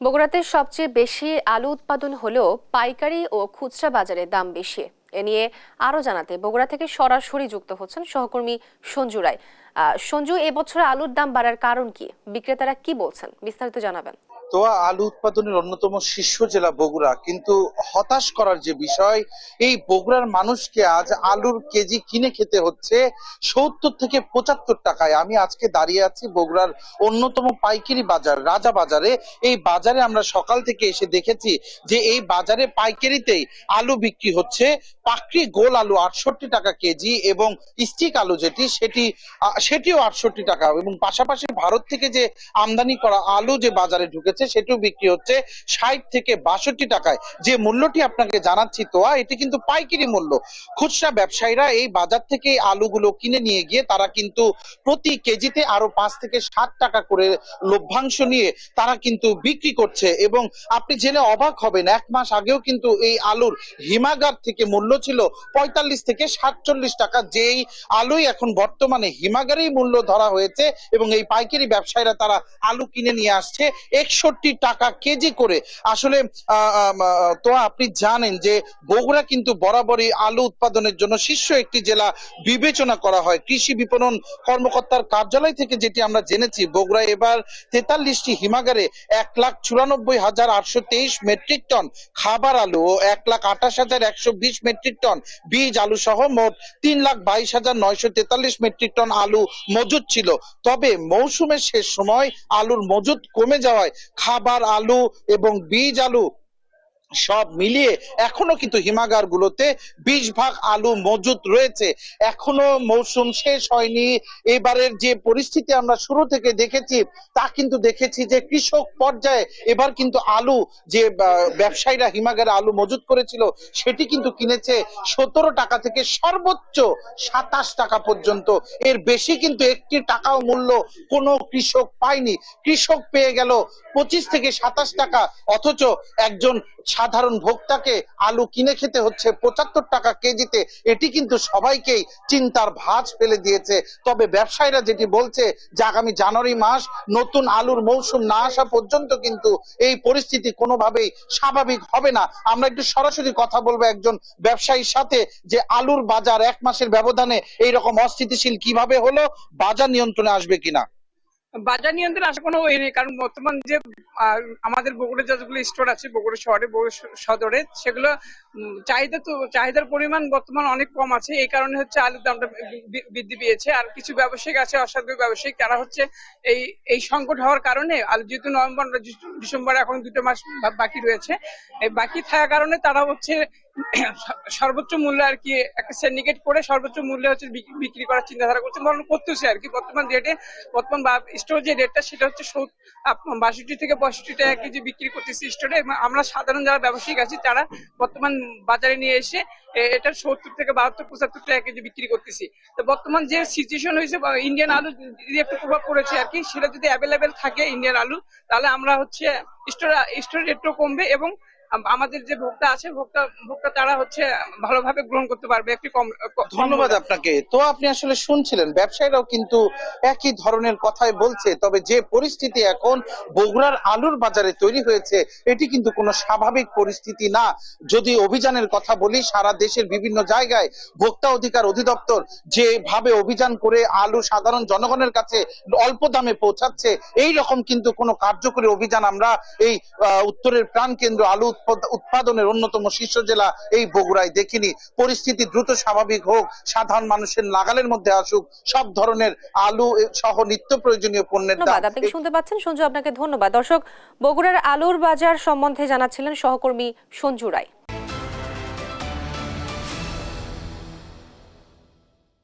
বগুড়াতে সবচেয়ে বেশি আলু উৎপাদন হলেও পাইকারি ও খুচরা বাজারে দাম বেশি। এ নিয়ে আরো জানাতে বগুড়া থেকে সরাসরি যুক্ত হচ্ছেন সহকর্মী সঞ্জু রায়। সঞ্জু, এবছর আলুর দাম বাড়ার কারণ কি, বিক্রেতারা কি বলছেন, বিস্তারিত জানাবেন। আলু উৎপাদনের অন্যতম শীর্ষ জেলা বগুড়া, কিন্তু হতাশ করার যে বিষয়, এই বগুড়ার মানুষকে আজ আলুর কেজি কিনে খেতে হচ্ছে ৭০ থেকে ৭৫ টাকায়। আমি আজকে দাঁড়িয়ে আছি বগুড়ার অন্যতম পাইকারি বাজার রাজা বাজারে। এই বাজারে আমরা সকাল থেকে এসে দেখেছি যে এই বাজারে পাইকারিতেই আলু বিক্রি হচ্ছে। পাকড়ি গোল আলু ৬৮ টাকা কেজি এবং স্টিক আলু সেটিও ৬৮ টাকা, এবং পাশাপাশি ভারত থেকে যে আমদানি করা আলু যে বাজারে ঢুকেছে সেটিও বিক্রি হচ্ছে ৬০ থেকে ৬২ টাকায়। যে মূল্যটি আপনাকে জানাচ্ছি এটি কিন্তু পাইকারি মূল্য। খুচরা ব্যবসায়ীরা এই বাজার থেকে আলুগুলো কিনে নিয়ে গিয়ে তারা কিন্তু প্রতি কেজিতে আরো ৫ থেকে ৭ টাকা করে লভ্যাংশ নিয়ে তারা কিন্তু বিক্রি করছে। এবং আপনি জেনে অবাক হবেন, ১ মাস আগেও কিন্তু এই আলুর হিমাগার থেকে মূল্য ছিল ৪৫ থেকে ৪৭ টাকা। যেই আলুই এখন বর্তমানে হিমাগারেই মূল্য ধরা হয়েছে, এবং এই পাইকারি ব্যবসায়ীরা তারা আলু কিনে নিয়ে আসছে ৬১ টাকা কেজি করে। আসলে আপনি জানেন যে বগুড়া কিন্তু বরাবরই আলু উৎপাদনের জন্য শীর্ষ একটি জেলা বিবেচনা করা হয়। কৃষি বিপণন কর্মকর্তার কার্যালয় থেকে যেটি আমরা জেনেছি, বগুড়ায় এবার ৪৩টি হিমাগারে ১,৯৪,৮২৩ মেট্রিক টন খাবার আলু ও ১,২৮,১২০ মেট্রিক টন বীজ আলু সহ মোট ৩,২২,৯৪৩ মেট্রিক টন আলু মজুদ ছিল। তবে মৌসুমের শেষ সময় আলুর মজুদ কমে যাওয়ায় খাবার আলু এবং বীজ আলু সব মিলিয়ে এখনো কিন্তু হিমাগার গুলোতে ২০ ভাগ আলু মজুদ রয়েছে। এখনো মৌসুম শেষ হয়নি। এবারের যে পরিস্থিতি আমরা শুরু থেকে দেখেছি, তা কিন্তু দেখেছি যে কৃষক পর্যায়ে এবার কিন্তু আলু যে ব্যবসায়ীরা হিমাগারে আলু মজুদ করেছিল সেটি কিন্তু কিনেছে ১৭ টাকা থেকে সর্বোচ্চ ২৭ টাকা পর্যন্ত। এর বেশি কিন্তু একটি টাকাও মূল্য কোনো কৃষক পায়নি। কৃষক পেয়ে গেল ২৫ থেকে ২৭ টাকা, অথচ একজন সাধারণ ভোক্তাকে আলু কিনে খেতে হচ্ছে ৭৫ টাকা কেজিতে। এটি কিন্তু সবাইকেই চিন্তার ভাঁজ ফেলে দিয়েছে। তবে ব্যবসায়ীরা যেটি বলছে যে আগামী জানুয়ারি মাস নতুন আলুর মৌসুম না আসা পর্যন্ত কিন্তু এই পরিস্থিতি কোনোভাবেই স্বাভাবিক হবে না। আমরা একটু সরাসরি কথা বলবো একজন ব্যবসায়ীর সাথে, যে আলুর বাজার ১ মাসের ব্যবধানে এইরকম অস্থিতিশীল কিভাবে হলো, বাজার নিয়ন্ত্রণে আসবে কিনা। বাজার নিয়ন্ত্রণে আসার কোনো ওয়ে নেই, কারণ বর্তমান যে আমাদের বগুড়া যতগুলো স্টোর আছে বগুড়া শহরে, বগুড়া সদরে, সেগুলো চাহিদার পরিমাণ বর্তমান অনেক কম আছে। এই কারণে হচ্ছে আলুর দামটা বৃদ্ধি পেয়েছে। আর কিছু ব্যবসায়িক আছে, অসাধু ব্যবসায়িক, তারা হচ্ছে এই সংকট হওয়ার কারণে আলু, যেহেতু নভেম্বর ডিসেম্বর এখন 2টা মাস বাকি রয়েছে, এই বাকি থাকার কারণে তারা হচ্ছে সর্বোচ্চ মূল্য আর কি একটা সিন্ডিকেট করে সর্বোচ্চ মূল্যে হচ্ছে বিক্রি করার চিন্তাধারা করতেছে আর কি। বর্তমান স্টোর যে রেটটা সেটা হচ্ছে ৬২ থেকে ৬৫ টাকা কেজি বিক্রি করতেছি স্টোরে। আমরা সাধারণ যারা ব্যবসায়িক আছি তারা বর্তমান বাজারে নিয়ে এসে এটা ৭০ থেকে ৭২, ৭৫ টাকা কেজি বিক্রি করতেছি। তো বর্তমান যে সিচুয়েশন হয়েছে, ইন্ডিয়ান আলু যদি একটু প্রভাব পড়েছে আর কি, সেটা যদি অ্যাভেলেবেল থাকে ইন্ডিয়ান আলু, তাহলে আমরা হচ্ছে স্টোর রেটও কমবে, এবং আমাদের যে ভোক্তা আছে ভোক্তা তারা হচ্ছে ভালোভাবে গ্রহণ করতে পারবে একটি কম। ধন্যবাদ আপনাকে। আপনি আসলে শুনছিলেন, ব্যবসায়ীরাও কিন্তু একই ধরনের কথাই বলছে। তবে যে পরিস্থিতি এখন বগুড়ার আলুর বাজারে তৈরি হয়েছে, এটি কিন্তু কোনো স্বাভাবিক পরিস্থিতি না। যদি অভিযানের কথা বলি, সারা দেশের বিভিন্ন জায়গায় ভোক্তা অধিকার অধিদপ্তর যেভাবে অভিযান করে আলু সাধারণ জনগণের কাছে অল্প দামে পৌঁছাচ্ছে, এই রকম কিন্তু কোনো কার্যকরী অভিযান আমরা এই উত্তরের প্রাণকেন্দ্র আলু উৎপাদনের অন্যতম শীর্ষ জেলা এই বগুড়ায় দেখিনি। পরিস্থিতি দ্রুত স্বাভাবিক হোক, সাধারণ মানুষের নাগালের মধ্যে আসুক সব ধরনের আলু সহ নিত্য প্রয়োজনীয় পণ্যের দাম। আপনি শুনতে পাচ্ছেন সঞ্জু, আপনাকে ধন্যবাদ। দর্শক, বগুড়ার আলুর বাজার সম্বন্ধে জানাচ্ছিলেন সহকর্মী সঞ্জু রায়।